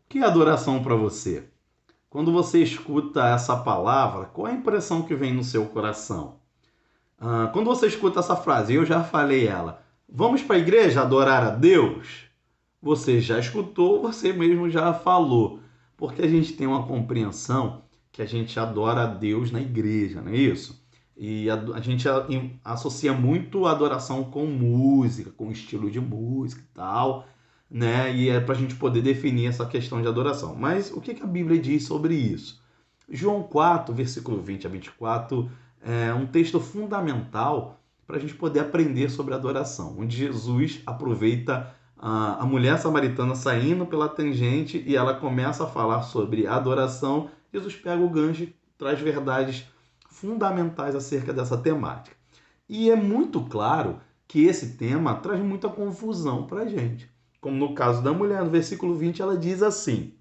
que é adoração para você? Quando você escuta essa palavra, qual é a impressão que vem no seu coração? Quando você escuta essa frase, eu já falei ela, vamos para a igreja adorar a Deus? Você já escutou, você mesmo já falou. Porque a gente tem uma compreensão que a gente adora a Deus na igreja, não é isso? E a gente associa muito a adoração com música, com estilo de música e tal, né? E é para a gente poder definir essa questão de adoração. Mas o que a Bíblia diz sobre isso? João 4, versículo 20 a 24, é um texto fundamental para a gente poder aprender sobre adoração, onde Jesus aproveita a mulher samaritana saindo pela tangente e ela começa a falar sobre adoração. Jesus pega o gancho e traz verdades fundamentais acerca dessa temática. E é muito claro que esse tema traz muita confusão para a gente. Como no caso da mulher, no versículo 20, ela diz assim: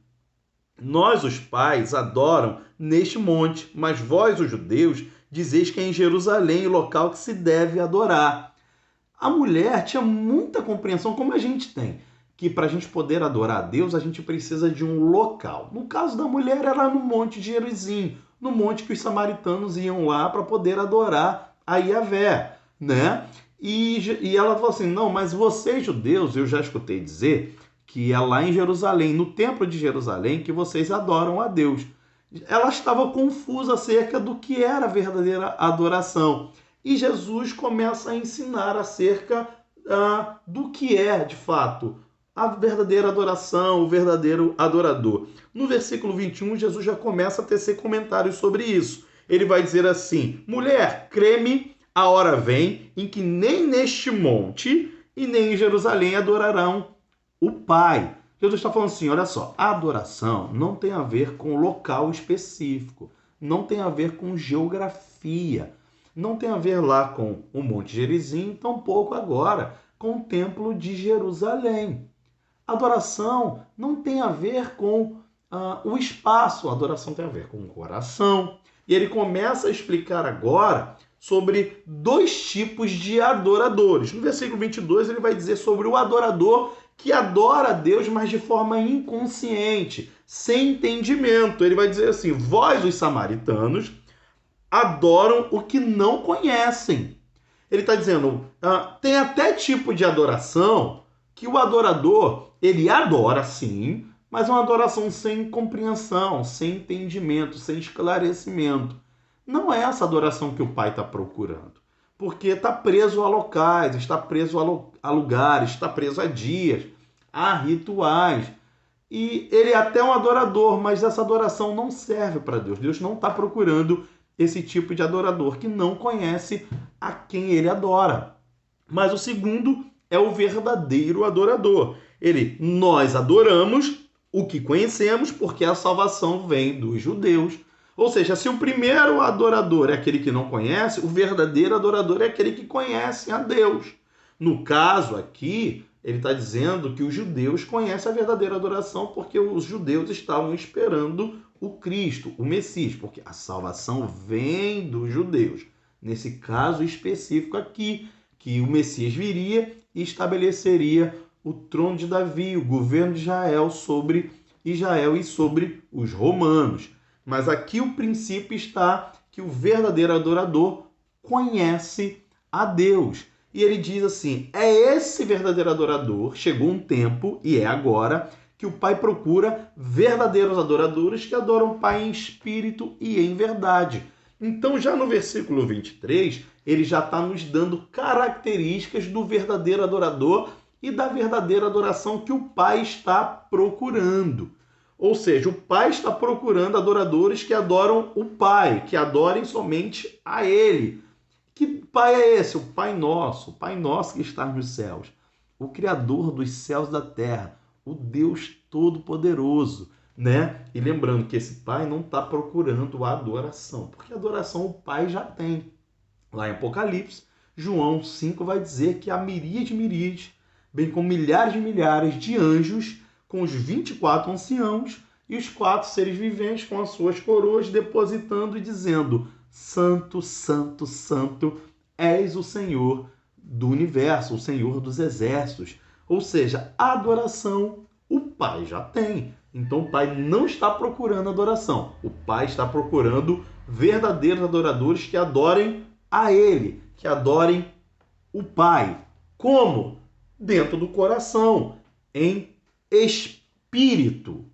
nós, os pais, adoram neste monte, mas vós, os judeus, dizeis que é em Jerusalém o local que se deve adorar. A mulher tinha muita compreensão, como a gente tem, que para a gente poder adorar a Deus, a gente precisa de um local. No caso da mulher, era no Monte de Gerizim, no monte que os samaritanos iam lá para poder adorar a Yahvé, né? E ela falou assim, não, mas vocês judeus, eu já escutei dizer que é lá em Jerusalém, no templo de Jerusalém, que vocês adoram a Deus. Ela estava confusa acerca do que era a verdadeira adoração. E Jesus começa a ensinar acerca do que é, de fato, a verdadeira adoração, o verdadeiro adorador. No versículo 21, Jesus já começa a tecer comentários sobre isso. Ele vai dizer assim: mulher, crê-me, a hora vem em que nem neste monte e nem em Jerusalém adorarão o Pai. Jesus está falando assim, olha só, a adoração não tem a ver com local específico, não tem a ver com geografia, não tem a ver lá com o Monte Gerizim, tampouco agora com o Templo de Jerusalém. A adoração não tem a ver com o espaço, a adoração tem a ver com o coração. E ele começa a explicar agora sobre dois tipos de adoradores. No versículo 22 ele vai dizer sobre o adorador que adora a Deus, mas de forma inconsciente, sem entendimento. Ele vai dizer assim, vós os samaritanos adoram o que não conhecem. Ele está dizendo, tem até tipo de adoração que o adorador, ele adora sim, mas é uma adoração sem compreensão, sem entendimento, sem esclarecimento. Não é essa adoração que o Pai está procurando. Porque está preso a locais, está preso a lugares, está preso a dias, a rituais. E ele é até um adorador, mas essa adoração não serve para Deus. Deus não está procurando esse tipo de adorador que não conhece a quem ele adora. Mas o segundo é o verdadeiro adorador. Nós adoramos o que conhecemos porque a salvação vem dos judeus. Ou seja, se o primeiro adorador é aquele que não conhece, o verdadeiro adorador é aquele que conhece a Deus. No caso aqui, ele está dizendo que os judeus conhecem a verdadeira adoração porque os judeus estavam esperando o Cristo, o Messias, porque a salvação vem dos judeus. Nesse caso específico aqui, que o Messias viria e estabeleceria o trono de Davi, o governo de Israel sobre Israel e sobre os romanos. Mas aqui o princípio está que o verdadeiro adorador conhece a Deus. E ele diz assim, é esse verdadeiro adorador, chegou um tempo, e é agora, que o Pai procura verdadeiros adoradores que adoram o Pai em espírito e em verdade. Então, já no versículo 23, ele já está nos dando características do verdadeiro adorador e da verdadeira adoração que o Pai está procurando. Ou seja, o Pai está procurando adoradores que adoram o Pai, que adorem somente a Ele. Que Pai é esse? O Pai Nosso que está nos céus, o Criador dos céus e da terra, o Deus Todo-Poderoso, né? E lembrando que esse Pai não está procurando a adoração, porque a adoração o Pai já tem. Lá em Apocalipse, João 5 vai dizer que há miríades, bem como milhares de milhares de anjos com os 24 anciãos e os 4 seres viventes com as suas coroas depositando e dizendo: Santo, Santo, Santo, és o Senhor do universo, o Senhor dos exércitos. Ou seja, a adoração O Pai já tem. Então o Pai não está procurando adoração. O Pai está procurando verdadeiros adoradores que adorem a Ele, que adorem o Pai. Como? Dentro do coração, em espírito.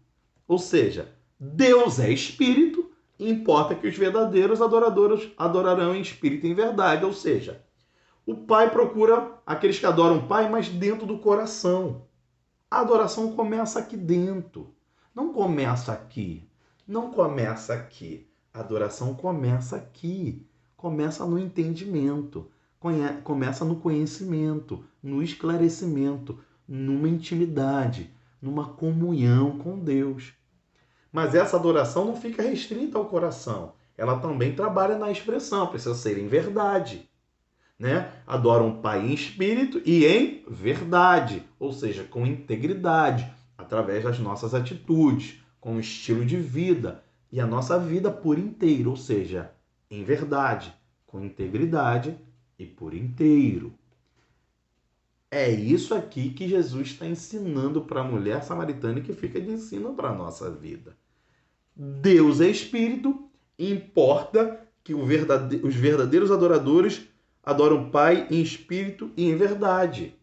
Ou seja, Deus é espírito, e importa que os verdadeiros adoradores adorarão em espírito e em verdade. Ou seja, o Pai procura aqueles que adoram o Pai, mas dentro do coração. A adoração começa aqui dentro. Não começa aqui. Não começa aqui. A adoração começa aqui. Começa no entendimento. Começa no conhecimento, no esclarecimento, numa intimidade, numa comunhão com Deus. Mas essa adoração não fica restrita ao coração. Ela também trabalha na expressão, precisa ser em verdade. Né? Adoram o Pai em espírito e em verdade, ou seja, com integridade, através das nossas atitudes, com o estilo de vida e a nossa vida por inteiro, ou seja, em verdade, com integridade e por inteiro. É isso aqui que Jesus está ensinando para a mulher samaritana e que fica de ensino para a nossa vida. Deus é espírito, importa que os verdadeiros adoradores adoram o Pai em espírito e em verdade.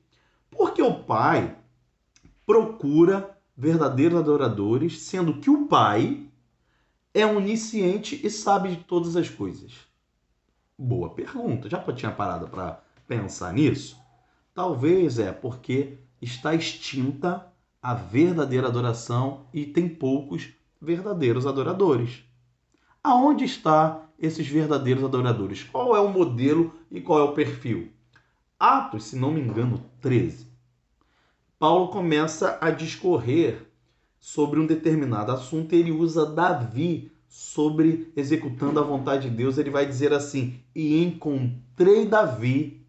Porque o Pai procura verdadeiros adoradores, sendo que o Pai é onisciente e sabe de todas as coisas. Boa pergunta. Já tinha parado para pensar nisso? Talvez porque está extinta a verdadeira adoração e tem poucos verdadeiros adoradores. Aonde está esses verdadeiros adoradores? Qual é o modelo e qual é o perfil? Atos, se não me engano, 13. Paulo começa a discorrer sobre um determinado assunto e ele usa Davi sobre executando a vontade de Deus. Ele vai dizer assim: e encontrei Davi,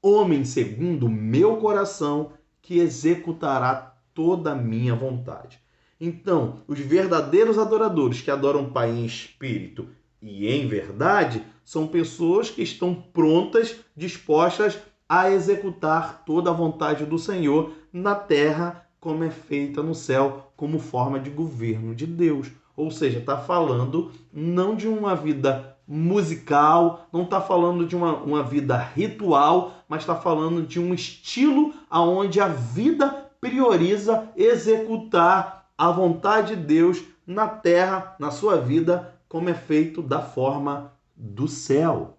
homem segundo o meu coração, que executará toda a minha vontade. Então, os verdadeiros adoradores que adoram o Pai em espírito e em verdade são pessoas que estão prontas, dispostas a executar toda a vontade do Senhor na terra, como é feita no céu, como forma de governo de Deus. Ou seja, está falando não de uma vida musical, não está falando de uma vida ritual, mas está falando de um estilo onde a vida prioriza executar a vontade de Deus na terra, na sua vida, como é feito da forma do céu.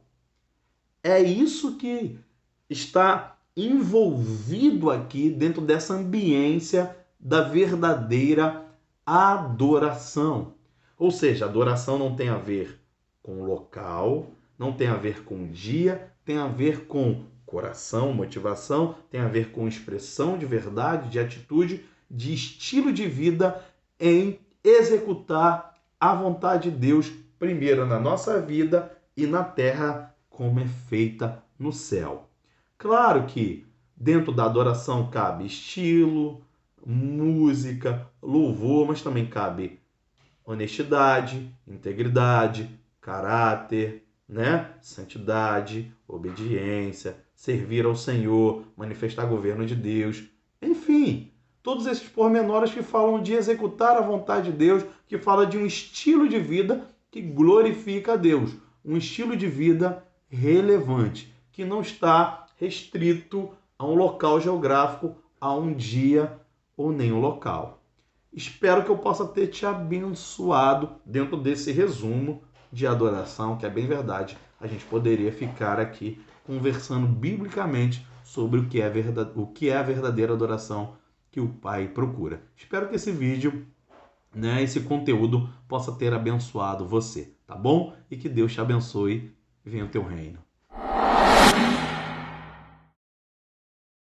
É isso que está envolvido aqui dentro dessa ambiência da verdadeira adoração. Ou seja, adoração não tem a ver com local, não tem a ver com dia, tem a ver com coração, motivação, tem a ver com expressão de verdade, de atitude, de estilo de vida em executar a vontade de Deus, primeiro na nossa vida e na terra, como é feita no céu. Claro que dentro da adoração cabe estilo, música, louvor, mas também cabe honestidade, integridade, caráter, né? Santidade, obediência, servir ao Senhor, manifestar governo de Deus, enfim, todos esses pormenores que falam de executar a vontade de Deus, que fala de um estilo de vida que glorifica a Deus, um estilo de vida relevante, que não está restrito a um local geográfico, a um dia ou nem um local. Espero que eu possa ter te abençoado dentro desse resumo de adoração, que é bem verdade. A gente poderia ficar aqui conversando biblicamente sobre o que é a verdadeira adoração que o Pai procura. Espero que esse vídeo, esse conteúdo possa ter abençoado você, tá bom? E que Deus te abençoe e venha o teu reino.